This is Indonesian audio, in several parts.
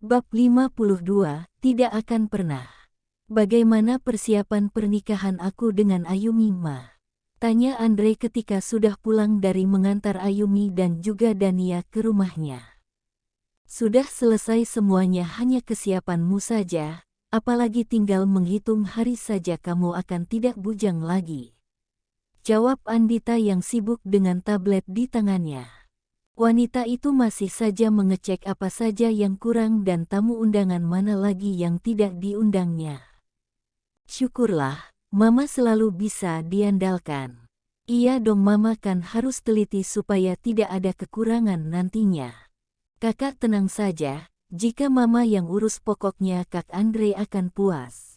Bab 52, tidak akan pernah. Bagaimana persiapan pernikahan aku dengan Ayumi, Ma? Tanya Andre ketika sudah pulang dari mengantar Ayumi dan juga Dania ke rumahnya. Sudah selesai semuanya, hanya kesiapanmu saja, apalagi tinggal menghitung hari saja kamu akan tidak bujang lagi. Jawab Andita yang sibuk dengan tablet di tangannya. Wanita itu masih saja mengecek apa saja yang kurang dan tamu undangan mana lagi yang tidak diundangnya. Syukurlah, Mama selalu bisa diandalkan. Iya dong, Mama kan harus teliti supaya tidak ada kekurangan nantinya. Kakak tenang saja, jika Mama yang urus pokoknya Kak Andre akan puas.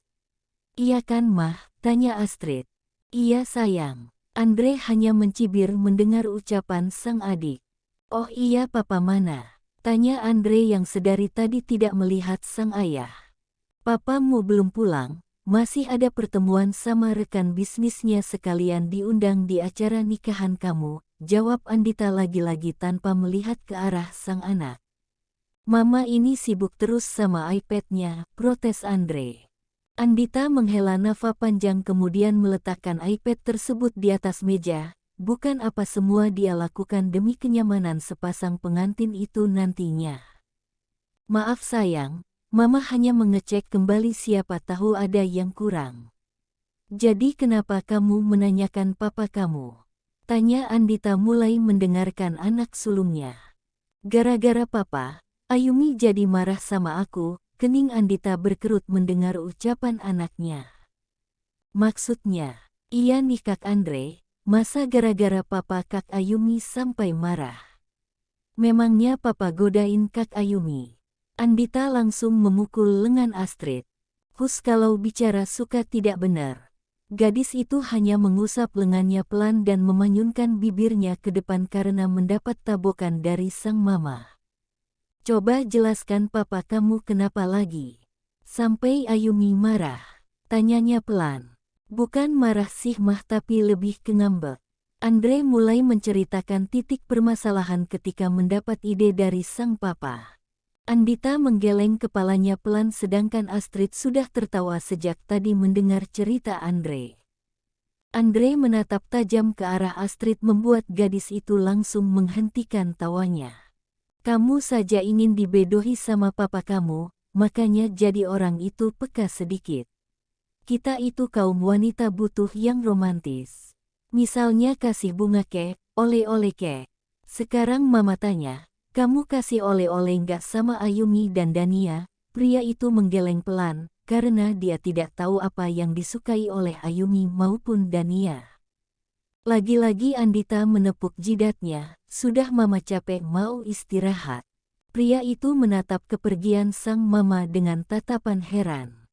Iya kan, Mah? Tanya Astrid. Iya sayang. Andre hanya mencibir mendengar ucapan sang adik. Oh iya, Papa mana? Tanya Andre yang sedari tadi tidak melihat sang ayah. Papamu belum pulang, masih ada pertemuan sama rekan bisnisnya sekalian diundang di acara nikahan kamu, jawab Andita lagi-lagi tanpa melihat ke arah sang anak. Mama ini sibuk terus sama iPad-nya, protes Andre. Andita menghela nafas panjang kemudian meletakkan iPad tersebut di atas meja. Bukan apa semua dia lakukan demi kenyamanan sepasang pengantin itu nantinya. Maaf sayang, Mama hanya mengecek kembali, siapa tahu ada yang kurang. Jadi kenapa kamu menanyakan papa kamu? Tanya Andita mulai mendengarkan anak sulungnya. Gara-gara papa, Ayumi jadi marah sama aku, kening Andita berkerut mendengar ucapan anaknya. Maksudnya, iya nih Kak Andre. Masa gara-gara papa Kak Ayumi sampai marah? Memangnya papa godain Kak Ayumi? Andita langsung memukul lengan Astrid. Hus, kalau bicara suka tidak benar. Gadis itu hanya mengusap lengannya pelan dan memanyunkan bibirnya ke depan karena mendapat tabokan dari sang mama. Coba jelaskan papa kamu kenapa lagi? Sampai Ayumi marah. Tanyanya pelan. Bukan marah sih Mah, tapi lebih ke ngambek. Andre mulai menceritakan titik permasalahan ketika mendapat ide dari sang papa. Andita menggeleng kepalanya pelan sedangkan Astrid sudah tertawa sejak tadi mendengar cerita Andre. Andre menatap tajam ke arah Astrid membuat gadis itu langsung menghentikan tawanya. Kamu saja ingin dibedohi sama papa kamu, makanya jadi orang itu peka sedikit. Kita itu kaum wanita butuh yang romantis. Misalnya kasih bunga kek, oleh-oleh kek. Sekarang Mama tanya, kamu kasih oleh-oleh nggak sama Ayumi dan Dania? Pria itu menggeleng pelan, karena dia tidak tahu apa yang disukai oleh Ayumi maupun Dania. Lagi-lagi Andita menepuk jidatnya, sudah Mama capek mau istirahat. Pria itu menatap kepergian sang Mama dengan tatapan heran.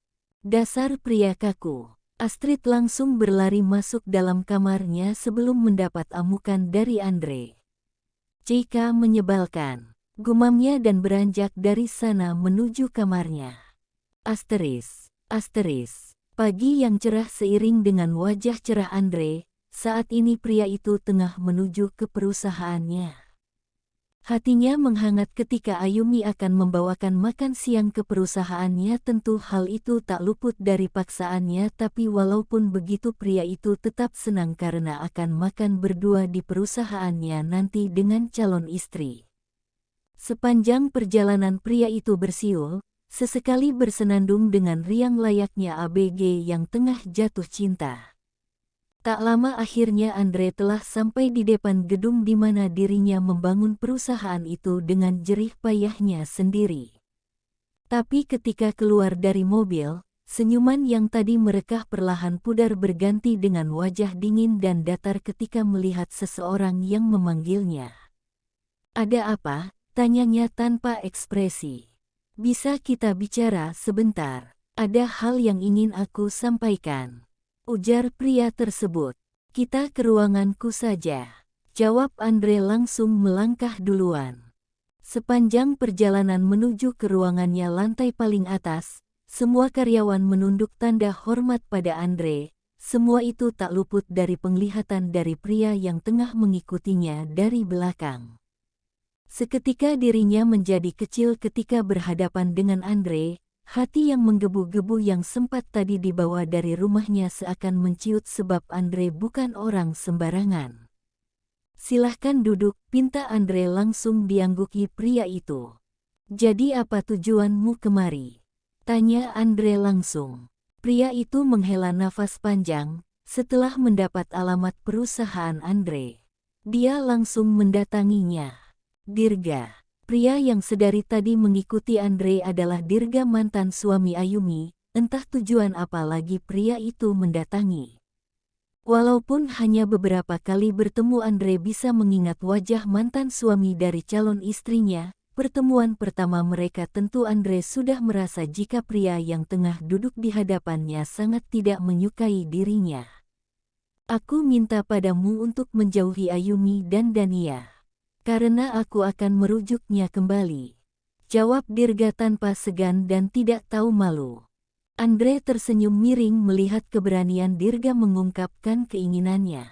Dasar pria kaku. Astrid langsung berlari masuk dalam kamarnya sebelum mendapat amukan dari Andre. Cika menyebalkan. Gumamnya dan beranjak dari sana menuju kamarnya. Asteris. Pagi yang cerah seiring dengan wajah cerah Andre, saat ini pria itu tengah menuju ke perusahaannya. Hatinya menghangat ketika Ayumi akan membawakan makan siang ke perusahaannya. Tentu hal itu tak luput dari paksaannya, tapi walaupun begitu pria itu tetap senang karena akan makan berdua di perusahaannya nanti dengan calon istri. Sepanjang perjalanan pria itu bersiul, sesekali bersenandung dengan riang layaknya ABG yang tengah jatuh cinta. Tak lama akhirnya Andre telah sampai di depan gedung di mana dirinya membangun perusahaan itu dengan jerih payahnya sendiri. Tapi ketika keluar dari mobil, senyuman yang tadi merekah perlahan pudar berganti dengan wajah dingin dan datar ketika melihat seseorang yang memanggilnya. Ada apa? Tanyanya tanpa ekspresi. Bisa kita bicara sebentar? Ada hal yang ingin aku sampaikan. Ujar pria tersebut. Kita ke ruanganku saja. Jawab Andre langsung melangkah duluan. Sepanjang perjalanan menuju ke ruangannya lantai paling atas, semua karyawan menunduk tanda hormat pada Andre. Semua itu tak luput dari penglihatan dari pria yang tengah mengikutinya dari belakang. Seketika dirinya menjadi kecil ketika berhadapan dengan Andre, hati yang menggebu-gebu yang sempat tadi dibawa dari rumahnya seakan menciut sebab Andre bukan orang sembarangan. "Silahkan duduk," pinta Andre langsung diangguki pria itu. "Jadi apa tujuanmu kemari?" tanya Andre langsung. Pria itu menghela nafas panjang, setelah mendapat alamat perusahaan Andre. Dia langsung mendatanginya. Dirga. Pria yang sedari tadi mengikuti Andre adalah Dirga, mantan suami Ayumi. Entah tujuan apa lagi pria itu mendatangi. Walaupun hanya beberapa kali bertemu, Andre bisa mengingat wajah mantan suami dari calon istrinya. Pertemuan pertama mereka tentu Andre sudah merasa jika pria yang tengah duduk di hadapannya sangat tidak menyukai dirinya. "Aku minta padamu untuk menjauhi Ayumi dan Dania. Karena aku akan merujuknya kembali," jawab Dirga tanpa segan dan tidak tahu malu. Andre tersenyum miring melihat keberanian Dirga mengungkapkan keinginannya.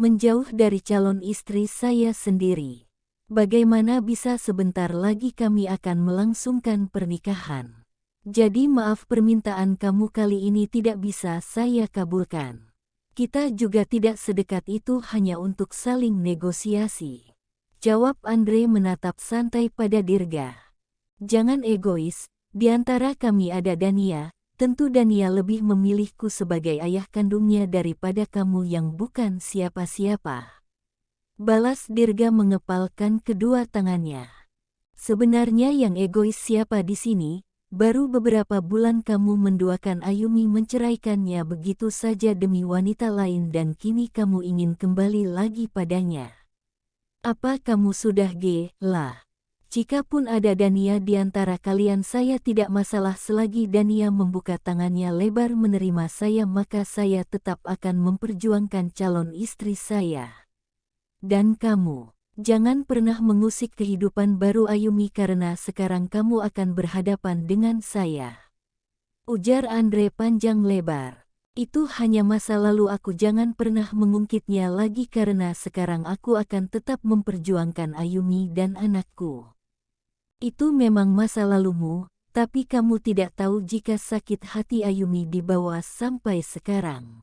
"Menjauh dari calon istri saya sendiri. Bagaimana bisa sebentar lagi kami akan melangsungkan pernikahan. Jadi maaf, permintaan kamu kali ini tidak bisa saya kabulkan. Kita juga tidak sedekat itu hanya untuk saling negosiasi," jawab Andre menatap santai pada Dirga. "Jangan egois, di antara kami ada Dania, tentu Dania lebih memilihku sebagai ayah kandungnya daripada kamu yang bukan siapa-siapa," balas Dirga mengepalkan kedua tangannya. "Sebenarnya yang egois siapa di sini? Baru beberapa bulan kamu menduakan Ayumi, menceraikannya begitu saja demi wanita lain dan kini kamu ingin kembali lagi padanya. Apa kamu sudah gila? Jikapun ada Dania di antara kalian, saya tidak masalah selagi Dania membuka tangannya lebar menerima saya, maka saya tetap akan memperjuangkan calon istri saya. Dan kamu, jangan pernah mengusik kehidupan baru Ayumi karena sekarang kamu akan berhadapan dengan saya," ujar Andre panjang lebar. "Itu hanya masa lalu, aku jangan pernah mengungkitnya lagi karena sekarang aku akan tetap memperjuangkan Ayumi dan anakku." "Itu memang masa lalumu, tapi kamu tidak tahu jika sakit hati Ayumi dibawa sampai sekarang.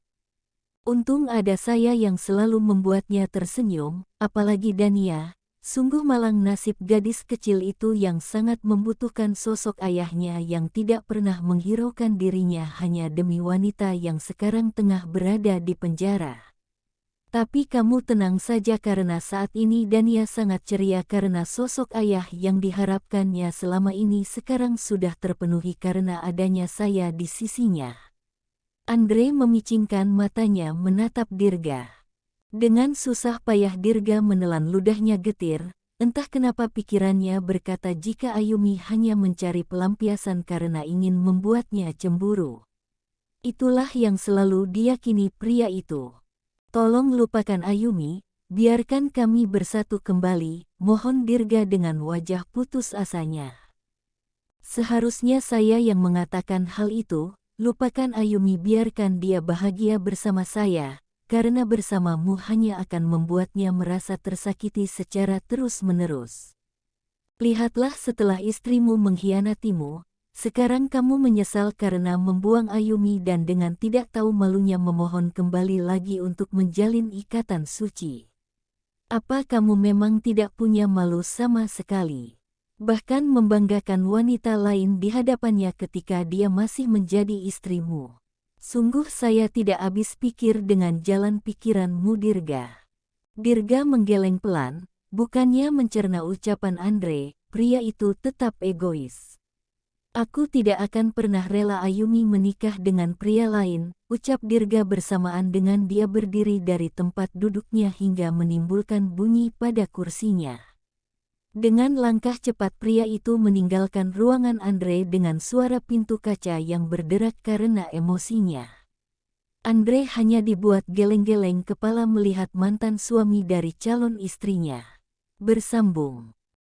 Untung ada saya yang selalu membuatnya tersenyum, apalagi Dania. Sungguh malang nasib gadis kecil itu yang sangat membutuhkan sosok ayahnya yang tidak pernah menghiraukan dirinya hanya demi wanita yang sekarang tengah berada di penjara. Tapi kamu tenang saja karena saat ini Dania sangat ceria karena sosok ayah yang diharapkannya selama ini sekarang sudah terpenuhi karena adanya saya di sisinya." Andre memicingkan matanya menatap Dirga. Dengan susah payah Dirga menelan ludahnya getir, entah kenapa pikirannya berkata jika Ayumi hanya mencari pelampiasan karena ingin membuatnya cemburu. Itulah yang selalu diyakini pria itu. "Tolong lupakan Ayumi, biarkan kami bersatu kembali," mohon Dirga dengan wajah putus asanya. "Seharusnya saya yang mengatakan hal itu, lupakan Ayumi, biarkan dia bahagia bersama saya. Karena bersamamu hanya akan membuatnya merasa tersakiti secara terus-menerus. Lihatlah, setelah istrimu mengkhianatimu, sekarang kamu menyesal karena membuang Ayumi dan dengan tidak tahu malunya memohon kembali lagi untuk menjalin ikatan suci. Apa kamu memang tidak punya malu sama sekali? Bahkan membanggakan wanita lain di hadapannya ketika dia masih menjadi istrimu. Sungguh saya tidak habis pikir dengan jalan pikiranmu, Dirga." Dirga menggeleng pelan, bukannya mencerna ucapan Andre, pria itu tetap egois. "Aku tidak akan pernah rela Ayumi menikah dengan pria lain," ucap Dirga bersamaan dengan dia berdiri dari tempat duduknya hingga menimbulkan bunyi pada kursinya. Dengan langkah cepat pria itu meninggalkan ruangan Andre dengan suara pintu kaca yang berderak karena emosinya. Andre hanya dibuat geleng-geleng kepala melihat mantan suami dari calon istrinya bersambung.